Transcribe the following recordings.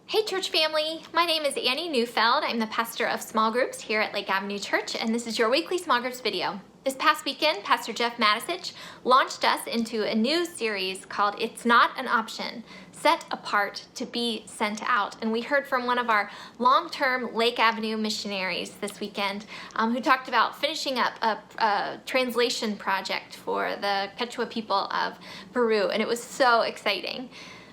Hey church family, my name is Annie Neufeld. I'm the pastor of small groups here at Lake Avenue Church, and this is your weekly small groups video. This past weekend, Pastor Jeff Matisich launched us into a new series called It's Not an Option, Set Apart to be Sent Out. And we heard from one of our long-term Lake Avenue missionaries this weekend who talked about finishing up a translation project for the Quechua people of Peru, and it was so exciting.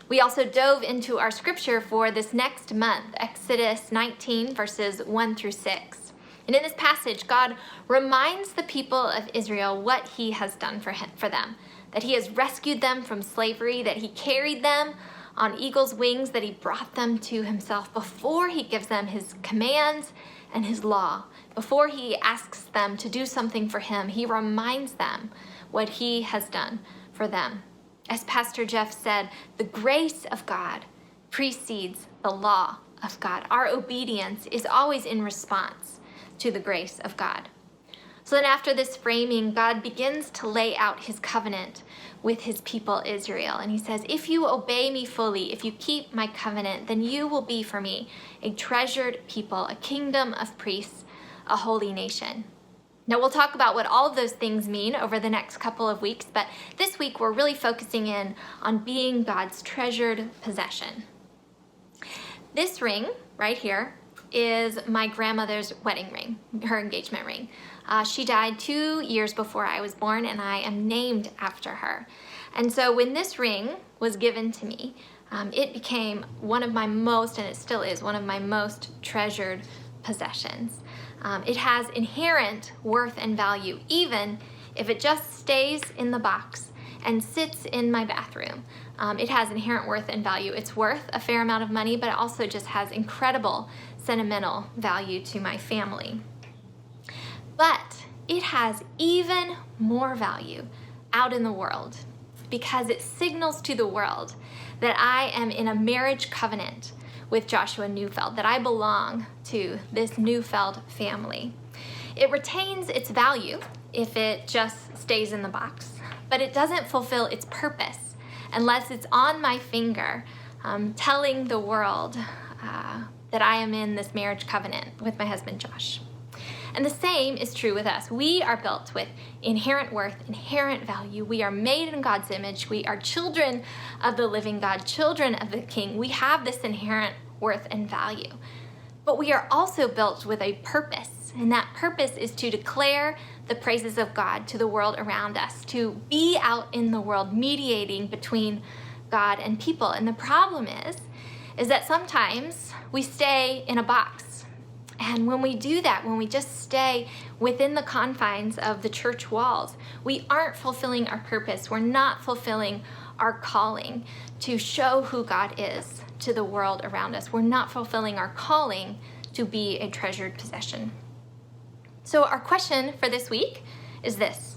We also dove into our scripture for this next month, Exodus 19, verses 1 through 6. And in this passage, God reminds the people of Israel what he has done for them, that he has rescued them from slavery, that he carried them on eagle's wings, that he brought them to himself before he gives them his commands and his law. Before he asks them to do something for him, he reminds them what he has done for them. As Pastor Jeff said, the grace of God precedes the law of God. Our obedience is always in response to the grace of God. So then after this framing, God begins to lay out his covenant with his people Israel. And he says, if you obey me fully, if you keep my covenant, then you will be for me a treasured people, a kingdom of priests, a holy nation. Now we'll talk about what all of those things mean over the next couple of weeks, but this week we're really focusing in on being God's treasured possession. This ring right here is my grandmother's wedding ring, her engagement ring. She died 2 years before I was born, and I am named after her. And so when this ring was given to me, it became one of my most, and it still is, one of my most treasured possessions. It has inherent worth and value, even if it just stays in the box and sits in my bathroom. It has inherent worth and value. It's worth a fair amount of money, but it also just has incredible sentimental value to my family. But it has even more value out in the world because it signals to the world that I am in a marriage covenant with Joshua Neufeld, that I belong to this Neufeld family. It retains its value if it just stays in the box, but it doesn't fulfill its purpose unless it's on my finger, telling the world that I am in this marriage covenant with my husband Josh. And the same is true with us. We are built with inherent worth, inherent value. We are made in God's image. We are children of the living God, children of the King. We have this inherent worth and value. But we are also built with a purpose, and that purpose is to declare the praises of God to the world around us, to be out in the world mediating between God and people. And the problem is that sometimes we stay in a box. And when we do that, when we just stay within the confines of the church walls, we aren't fulfilling our purpose. We're not fulfilling our calling to show who God is to the world around us. We're not fulfilling our calling to be a treasured possession. So our question for this week is this: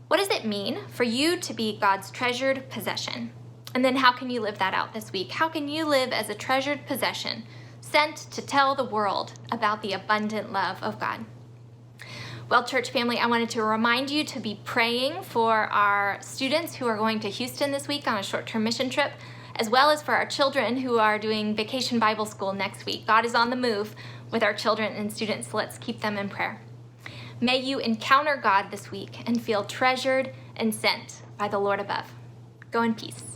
what does it mean for you to be God's treasured possession? And then how can you live that out this week? How can you live as a treasured possession, sent to tell the world about the abundant love of God? Well, church family, I wanted to remind you to be praying for our students who are going to Houston this week on a short-term mission trip, as well as for our children who are doing Vacation Bible School next week. God is on the move with our children and students, so let's keep them in prayer. May you encounter God this week and feel treasured and sent by the Lord above. Go in peace.